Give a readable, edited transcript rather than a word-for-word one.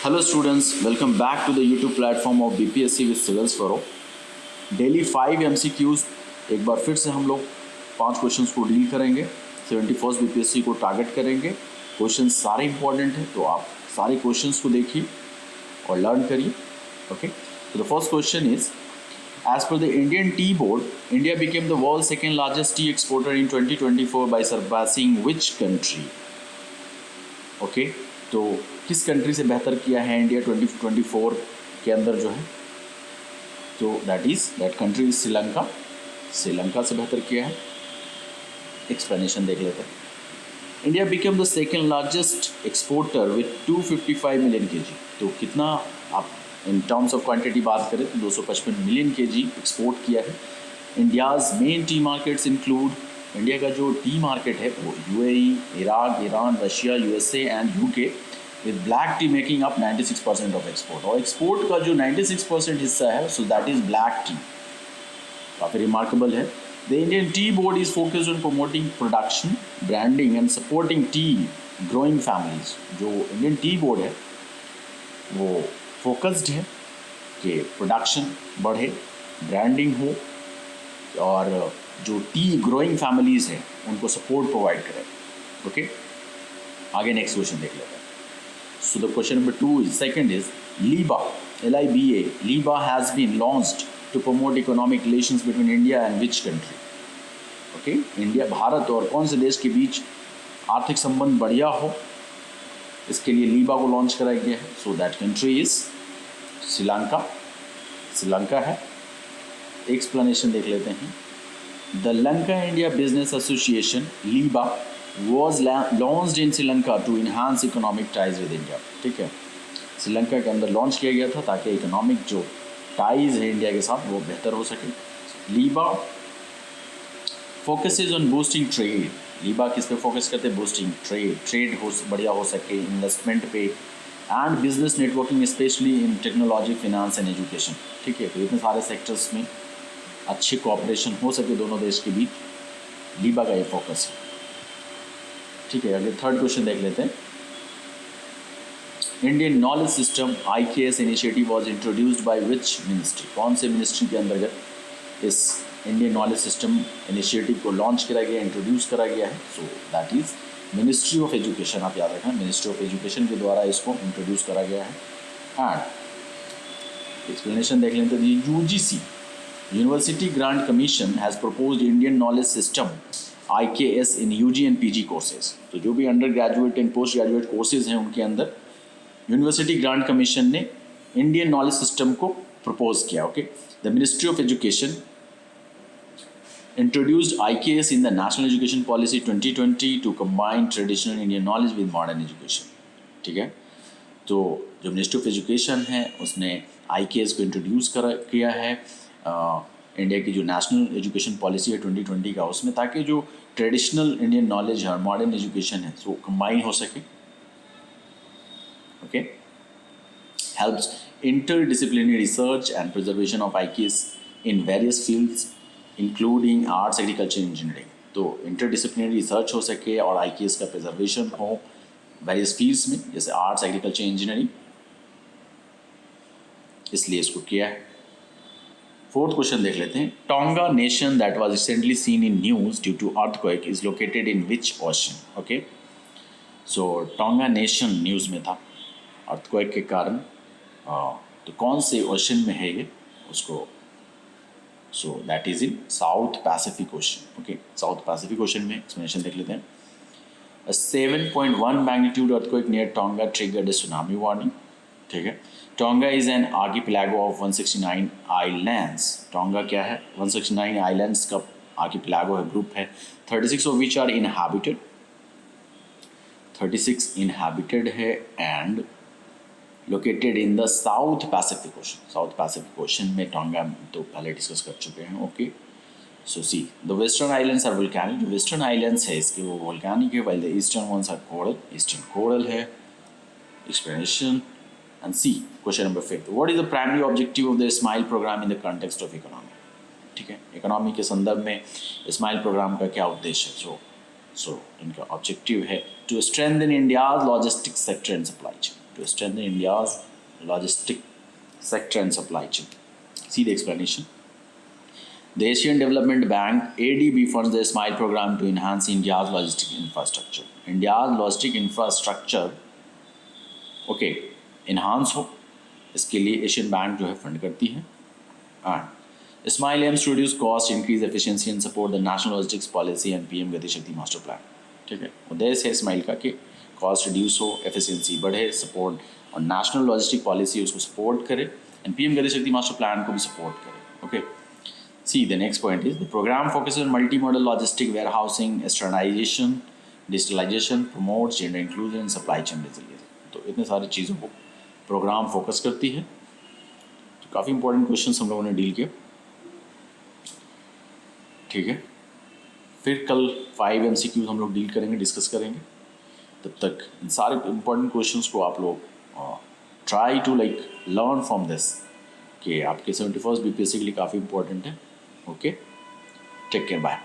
Hello students, welcome back to the YouTube platform of BPSC with Civils for All. Daily 5 MCQs एक बार फिर से हम लोग 5 questions को डील करेंगे। 71st BPSC को टारगेट करेंगे। क्वेश्चंस सारे इंपॉर्टेंट हैं, तो आप सारे क्वेश्चंस को देखिए और लर्न करिए। ओके, तो the first question is As per the Indian Tea Board, India became the world's second largest tea exporter in 2024 by surpassing which country? Okay, तो किस कंट्री से बेहतर किया है इंडिया 2024 के अंदर जो है, तो that country is Sri Lanka. Sri Lanka से बेहतर किया है। एक्सप्लेनेशन देख लेते हैं। India became the second largest exporter with 255 million KG. तो कितना आप इन टर्म्स ऑफ क्वांटिटी बात करें तो 255 मिलियन केजी एक्सपोर्ट किया है। India's main T markets include, India का जो टी मार्केट है वो UAE, Iraq, Iran, Russia, USA and UK, with black T making up 96% of export. और एक्सपोर्ट का जो 96% हिस्सा है so that is black T. काफ़ी रिमार्केबल है। The Indian tea board is focused on promoting production, branding and supporting T growing families. जो Indian tea board है वो फोकस्ड है कि प्रोडक्शन बढ़े, ब्रांडिंग हो और जो टी ग्रोइंग फैमिलीज़ हैं उनको सपोर्ट प्रोवाइड करें। ओके, आगे नेक्स्ट क्वेश्चन देख लेते हैं। So the question number 2 is second is LIBA, LIBA, LIBA has been launched to promote economic relations between India and which country? Okay, India, भारत और कौन से देश के बीच आर्थिक संबंध बढ़िया हो, इसके लिए लीबा को लॉन्च कराया गया है। So that country is Sri Lanka. Sri Lanka है। एक्सप्लेनेशन देख लेते हैं। The Lanka India business association LIBA was launched in Sri Lanka to enhance economic ties with India. ठीक है, श्रीलंका के अंदर लॉन्च किया गया था ताकि इकोनॉमिक जो टाइज है इंडिया के साथ वो बेहतर हो सके। लीबा फोकसेज ऑन बूस्टिंग ट्रेड। लीबा किस पे फोकस करते हैं? बूस्टिंग ट्रेड हो बढ़िया हो सके, इन्वेस्टमेंट पे and business networking, specially in technology, finance and education. ठीक है, तो इतने सारे सेक्टर्स में अच्छी कोऑपरेशन हो सके दोनों देश के बीच, लीबा का ये फोकस है। ठीक है, अगले थर्ड क्वेश्चन देख लेते हैं। Indian knowledge system IKS initiative was introduced by which ministry? कौन से मिनिस्ट्री के अंतर्गत इस इंडियन नॉलेज सिस्टम इनिशिएटिव को लॉन्च करा गया, इंट्रोड्यूस करा गया है? So that is ministry of education. आप याद रखना, मिनिस्ट्री ऑफ एजुकेशन के द्वारा इसको इंट्रोड्यूस करा गया है। एंड एक्सप्लेनेशन देख लेते हैं। UGC, university grant commission has proposed Indian knowledge system IKS in UG and PG courses. तो जो भी under graduate and post graduate courses हैं उनके अंदर यूनिवर्सिटी ग्रांट कमीशन ने इंडियन नॉलेज सिस्टम को प्रपोज किया। Okay, the ministry of education introduced IKS in the National Education Policy 2020 to combine traditional Indian knowledge with modern education। ठीक है, तो जो मिनिस्ट्री ऑफ एजुकेशन है उसने IKS को इंट्रोड्यूस किया है इंडिया की जो नेशनल एजुकेशन पॉलिसी है 2020 का, उसमें, ताकि जो ट्रेडिशनल इंडियन नॉलेज है और मॉडर्न एजुकेशन है वो कंबाइन हो सके। Okay, helps interdisciplinary research and preservation of IKS in various fields including arts, agriculture, engineering. तो इंटरडिसिप्लिनरी रिसर्च हो सके और IKS का प्रिजर्वेशन हो वेरियस फील्ड्स में, जैसे आर्ट्स, एग्रीकल्चर, इंजीनियरिंग, इसलिए इसको किया है। फोर्थ क्वेश्चन देख लेते हैं। Tonga nation that was recently seen in news due to earthquake is located in which ocean? Okay, so Tonga nation news में था अर्थक्वेक के कारण, तो कौन से ओशन में है ये उसको, so that is in south Pacific ocean. Okay, south Pacific Ocean में एक्सप्लेनेशन देख लेते हैं। A 7.1 magnitude earthquake near tonga triggered a tsunami warning। ठीक है, tonga is an archipelago of 169 islands. Tonga क्या है? 169 आइलैंड्स का आर्किपेलागो है, ग्रुप है। 36 of which are inhabited. 36 inhabited है and located in the South Pacific Ocean. South Pacific Ocean में Tonga तो पहले डिस्कस कर चुके हैं। Okay, so see the western islands are volcanic. जो वेस्टर्न आइलैंड्स है इसके वो वोल्केनिक है, while the eastern ones are coral. Eastern coral है। Explanation and see question number 5, what is the primary objective of the SMILE programme in the context of economy? ठीक है, economy के संदर्भ में स्माइल प्रोग्राम का क्या उद्देश्य है? सो इनका ऑब्जेक्टिव है to strengthen India's logistics sector and supply chain. to strengthen India's logistic sector and supply chain. See the explanation. The Asian Development Bank ADB funds the SMILE program to enhance India's logistic infrastructure. India's logistic infrastructure okay enhance हो, इसके लिए Asian bank जो है fund करती है. And SMILE aims to reduce cost, increase efficiency and support the national logistics policy and PM Gati Shakti master plan. ठीक है, उद्देश्य है स्माइल का कि कॉस्ट रिड्यूस हो, एफिशिएंसी बढ़े, सपोर्ट और नेशनल लॉजिस्टिक पॉलिसी उसको सपोर्ट करे and PM Gati Shakti master plan को भी सपोर्ट करे. Okay, see the next point is the program focuses on multimodal logistic warehousing, standardization, digitalization, promotes gender inclusion and supply chain resilience. तो इतने सारी चीज़ों को प्रोग्राम फोकस करती है. तो काफ़ी इंपॉर्टेंट क्वेश्चंस हम लोगों ने डील किए. ठीक है, फिर कल 5 MCQs हम लोग डील करेंगे, डिस्कस करेंगे. तब तक इन सारे इंपॉर्टेंट क्वेश्चंस को आप लोग try to learn from this कि आपके 71st BPSC के लिए काफ़ी इंपॉर्टेंट है. Okay, take care, bye.